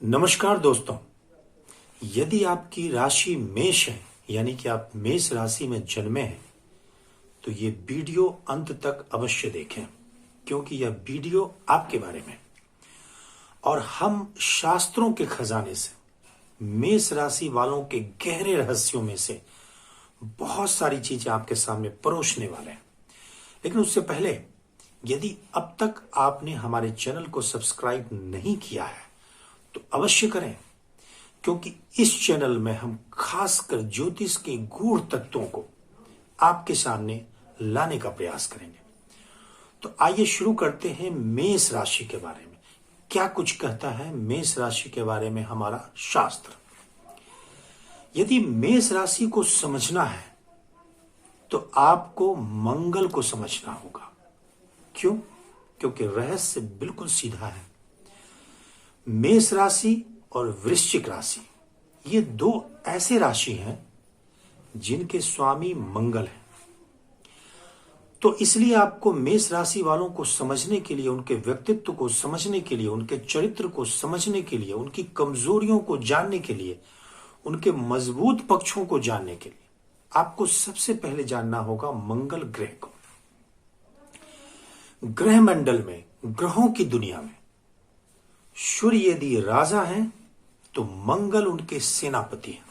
नमस्कार दोस्तों। यदि आपकी राशि मेष है यानी कि आप मेष राशि में जन्मे हैं तो ये वीडियो अंत तक अवश्य देखें, क्योंकि यह वीडियो आपके बारे में और हम शास्त्रों के खजाने से मेष राशि वालों के गहरे रहस्यों में से बहुत सारी चीजें आपके सामने परोसने वाले हैं। लेकिन उससे पहले यदि अब तक आपने हमारे चैनल को सब्सक्राइब नहीं किया है तो अवश्य करें, क्योंकि इस चैनल में हम खासकर ज्योतिष के गूढ़ तत्वों को आपके सामने लाने का प्रयास करेंगे। तो आइए शुरू करते हैं मेष राशि के बारे में। क्या कुछ कहता है मेष राशि के बारे में हमारा शास्त्र। यदि मेष राशि को समझना है तो आपको मंगल को समझना होगा। क्यों? क्योंकि रहस्य बिल्कुल सीधा है। मेष राशि और वृश्चिक राशि ये दो ऐसे राशि हैं जिनके स्वामी मंगल हैं। तो इसलिए आपको मेष राशि वालों को समझने के लिए, उनके व्यक्तित्व को समझने के लिए, उनके चरित्र को समझने के लिए, उनकी कमजोरियों को जानने के लिए, उनके मजबूत पक्षों को जानने के लिए आपको सबसे पहले जानना होगा मंगल ग्रह को। ग्रह मंडल में, ग्रहों की दुनिया में सूर्य यदि राजा हैं तो मंगल उनके सेनापति हैं।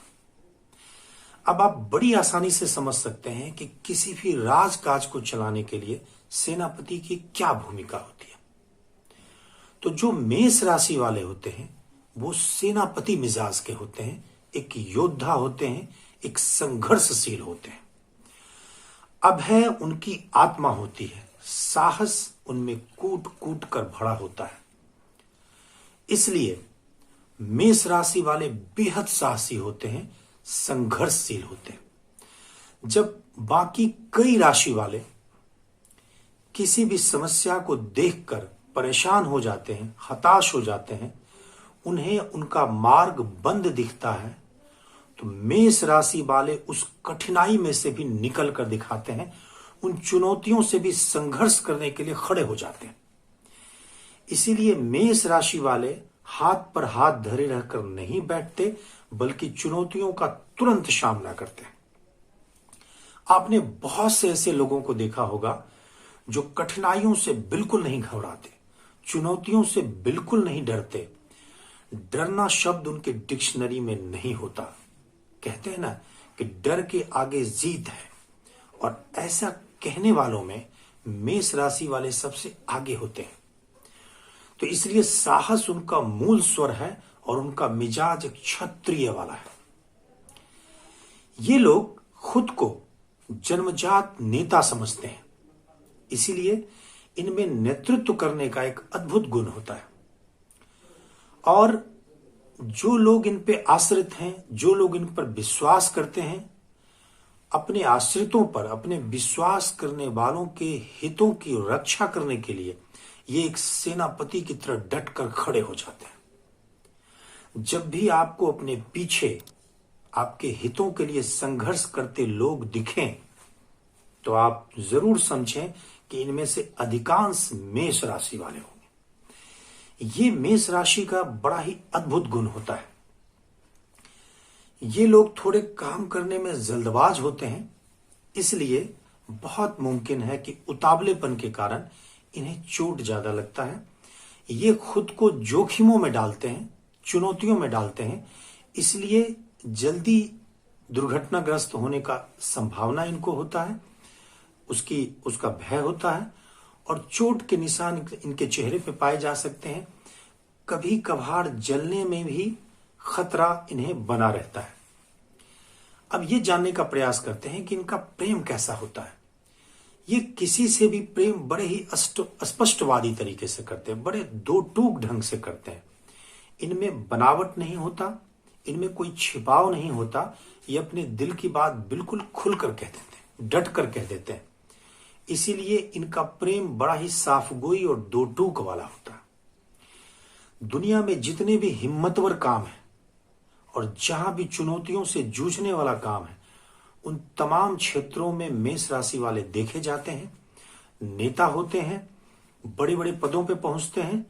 अब आप बड़ी आसानी से समझ सकते हैं कि किसी भी राजकाज को चलाने के लिए सेनापति की क्या भूमिका होती है। तो जो मेष राशि वाले होते हैं वो सेनापति मिजाज के होते हैं, एक योद्धा होते हैं, एक संघर्षशील होते हैं। अब है उनकी आत्मा होती है, साहस उनमें कूट कूट कर भरा होता है। इसलिए मेष राशि वाले बेहद साहसी होते हैं, संघर्षशील होते हैं। जब बाकी कई राशि वाले किसी भी समस्या को देखकर परेशान हो जाते हैं, हताश हो जाते हैं, उन्हें उनका मार्ग बंद दिखता है, तो मेष राशि वाले उस कठिनाई में से भी निकल कर दिखाते हैं, उन चुनौतियों से भी संघर्ष करने के लिए खड़े हो जाते हैं। इसीलिए मेष राशि वाले हाथ पर हाथ धरे रहकर नहीं बैठते, बल्कि चुनौतियों का तुरंत सामना करते हैं। आपने बहुत से ऐसे लोगों को देखा होगा जो कठिनाइयों से बिल्कुल नहीं घबराते, चुनौतियों से बिल्कुल नहीं डरते। डरना शब्द उनके डिक्शनरी में नहीं होता। कहते हैं ना कि डर के आगे जीत है, और ऐसा कहने वालों में मेष राशि वाले सबसे आगे होते हैं। तो इसलिए साहस उनका मूल स्वर है और उनका मिजाज एक क्षत्रिय वाला है। ये लोग खुद को जन्मजात नेता समझते हैं, इसीलिए इनमें नेतृत्व करने का एक अद्भुत गुण होता है। और जो लोग इन पे आश्रित हैं, जो लोग इन पर विश्वास करते हैं, अपने आश्रितों पर, अपने विश्वास करने वालों के हितों की रक्षा करने के लिए ये एक सेनापति की तरह डटकर खड़े हो जाते हैं। जब भी आपको अपने पीछे आपके हितों के लिए संघर्ष करते लोग दिखें तो आप जरूर समझें कि इनमें से अधिकांश मेष राशि वाले होंगे। ये मेष राशि का बड़ा ही अद्भुत गुण होता है। ये लोग थोड़े काम करने में जल्दबाज होते हैं, इसलिए बहुत मुमकिन है कि उतावलेपन के कारण इन्हें चोट ज्यादा लगता है। ये खुद को जोखिमों में डालते हैं, चुनौतियों में डालते हैं, इसलिए जल्दी दुर्घटनाग्रस्त होने का संभावना इनको होता है, उसका भय होता है, और चोट के निशान इनके चेहरे पे पाए जा सकते हैं। कभी कभार जलने में भी खतरा इन्हें बना रहता है। अब ये जानने का प्रयास करते हैं कि इनका प्रेम कैसा होता है। ये किसी से भी प्रेम बड़े ही स्पष्टवादी तरीके से करते हैं, बड़े दो टूक ढंग से करते हैं। इनमें बनावट नहीं होता, इनमें कोई छिपाव नहीं होता। ये अपने दिल की बात बिल्कुल खुलकर कह देते हैं, डट कर कह देते हैं। इसीलिए इनका प्रेम बड़ा ही साफगोई और दो टूक वाला होता है। दुनिया में जितने भी हिम्मतवर काम है और जहां भी चुनौतियों से जूझने वाला काम है, उन तमाम क्षेत्रों में मेष राशि वाले देखे जाते हैं, नेता होते हैं, बड़े बड़े पदों पे पहुंचते हैं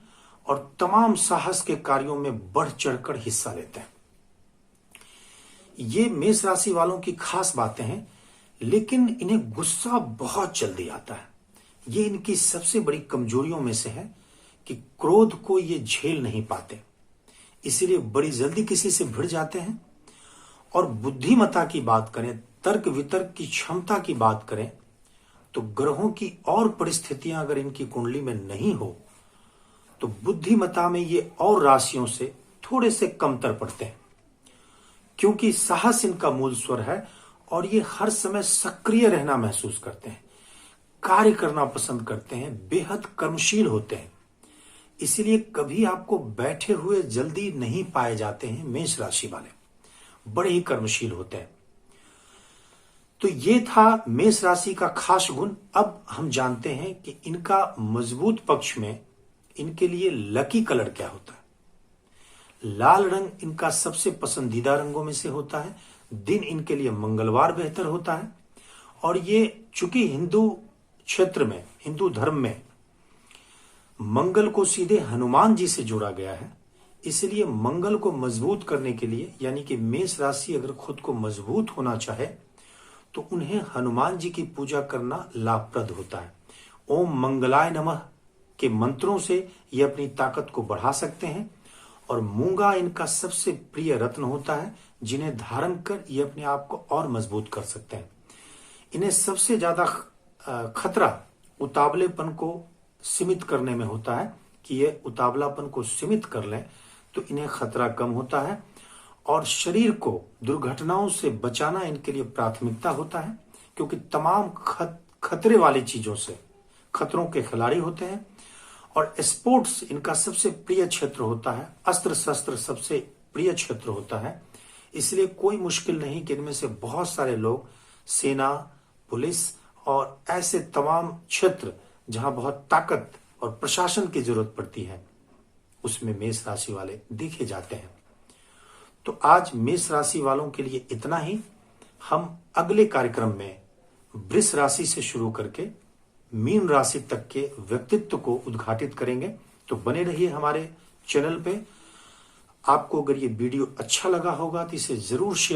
और तमाम साहस के कार्यों में बढ़ चढ़कर हिस्सा लेते हैं। ये मेष राशि वालों की खास बातें हैं, लेकिन इन्हें गुस्सा बहुत जल्दी आता है। ये इनकी सबसे बड़ी कमजोरियों में से है कि क्रोध को ये झेल नहीं पाते, इसीलिए बड़ी जल्दी किसी से भिड़ जाते हैं। और बुद्धिमत्ता की बात करें, तर्क वितर्क की क्षमता की बात करें, तो ग्रहों की और परिस्थितियां अगर इनकी कुंडली में नहीं हो तो बुद्धिमत्ता में ये और राशियों से थोड़े से कमतर पड़ते हैं, क्योंकि साहस इनका मूल स्वर है और ये हर समय सक्रिय रहना महसूस करते हैं, कार्य करना पसंद करते हैं, बेहद कर्मशील होते हैं। इसलिए कभी आपको बैठे हुए जल्दी नहीं पाए जाते हैं। मेष राशि वाले बड़े ही कर्मशील होते हैं। तो ये था मेष राशि का खास गुण। अब हम जानते हैं कि इनका मजबूत पक्ष में इनके लिए लकी कलर क्या होता है। लाल रंग इनका सबसे पसंदीदा रंगों में से होता है। दिन इनके लिए मंगलवार बेहतर होता है। और ये चूंकि हिंदू क्षेत्र में, हिंदू धर्म में मंगल को सीधे हनुमान जी से जोड़ा गया है, इसलिए मंगल को मजबूत करने के लिए, यानी कि मेष राशि अगर खुद को मजबूत होना चाहे तो उन्हें हनुमान जी की पूजा करना लाभप्रद होता है। ओम मंगलाय नमः के मंत्रों से ये अपनी ताकत को बढ़ा सकते हैं। और मूंगा इनका सबसे प्रिय रत्न होता है, जिन्हें धारण कर ये अपने आप को और मजबूत कर सकते हैं। इन्हें सबसे ज्यादा खतरा उतावलेपन को सीमित करने में होता है कि ये उतावलापन को सीमित कर लें तो इन्हें खतरा कम होता है। और शरीर को दुर्घटनाओं से बचाना इनके लिए प्राथमिकता होता है, क्योंकि तमाम खतरे वाली चीजों से खतरों के खिलाड़ी होते हैं। और स्पोर्ट्स इनका सबसे प्रिय क्षेत्र होता है, अस्त्र शस्त्र सबसे प्रिय क्षेत्र होता है। इसलिए कोई मुश्किल नहीं कि इनमें से बहुत सारे लोग सेना, पुलिस और ऐसे तमाम क्षेत्र जहां बहुत ताकत और प्रशासन की जरूरत पड़ती है, उसमें मेष राशि वाले देखे जाते हैं। तो आज मेष राशि वालों के लिए इतना ही। हम अगले कार्यक्रम में वृष राशि से शुरू करके मीन राशि तक के व्यक्तित्व को उद्घाटित करेंगे। तो बने रहिए हमारे चैनल पे। आपको अगर ये वीडियो अच्छा लगा होगा तो इसे जरूर शेयर